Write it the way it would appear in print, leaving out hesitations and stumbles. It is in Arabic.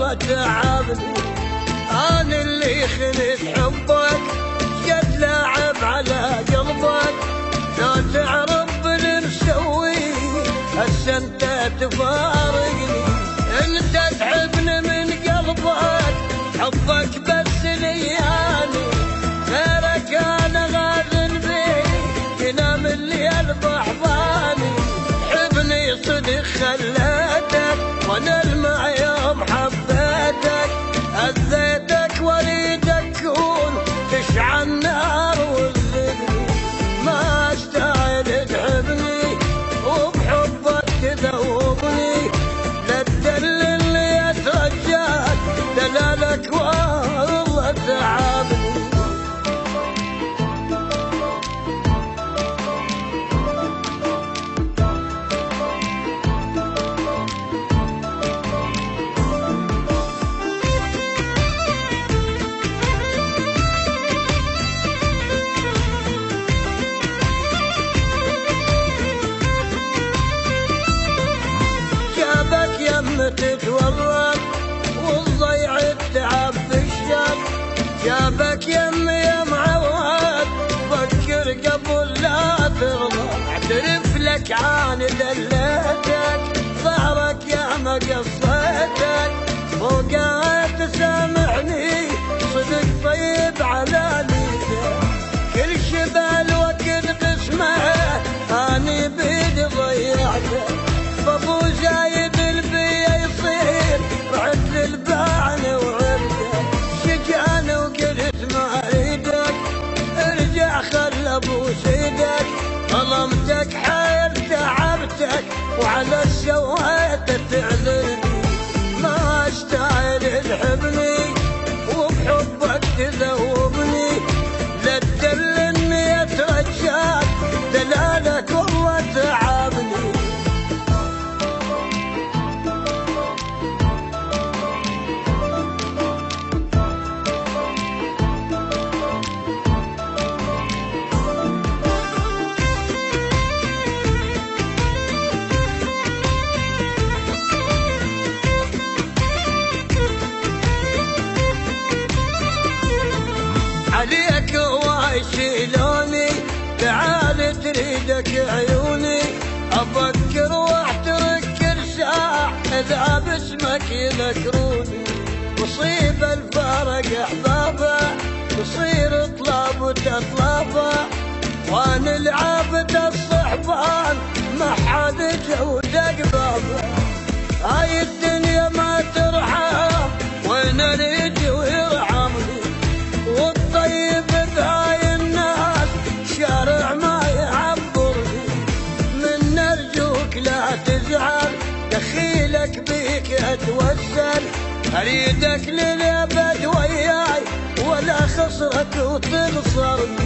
والله تعبني. أنا اللي خلت حبك قد لاعب على قلبك، لا تعرف بالمسوي هسه انت تفارقني. انت تحبني من قلبك، حبك بس لياني، غيرك انا غازل بيه ينام الليل بحضاني. حبني صدق خليتك وانا المع يوم حبيتك، اذيتك وريدك كون تشعل نار وتذبني. ما استاهل تحبني وبحبك تذوبني، لا تدللني اترجاك دلالك والله تعبني. جابك يم تتورط والضيع التعب في الشام، جابك يا معود فكر قبل لا ترضى. اعترف لك عن دلتك، ظهرك يا ما قصيتك، فوقها تسامحني صدق طيب على نيتك. كل شبال وقت قسمه اني بيدي ضيعته، فابو زايد البيا يصير رحت للبان وعرده. شجعان وقلت ما اريدك ارجع خل ابو سيدك، ظلمتك حيل تعبتك وعلى السويت تعذرني. ما استاهل تحبني وبحبك تذوبني، لا تدلني اترجاك دلالك والله تعبني. عليك هواي شيلوني، تعال تريدك عيوني، افكر واحترق كل ساعة اذا باسمك يذكروني. مصيبة الفارق احبابه تصير طلاب وتطلابه، وانا العابد الصحبان ما حد جودك بابه. هاي الدنيا ما ترحم وين اريد ويرحمني، والطيب بهاي الناس شارع ما يعبرني. من ارجوك لا تزعل دخيلك بيك اتوسل، اريدك للابد وياي ولا خسرك وتنصرني.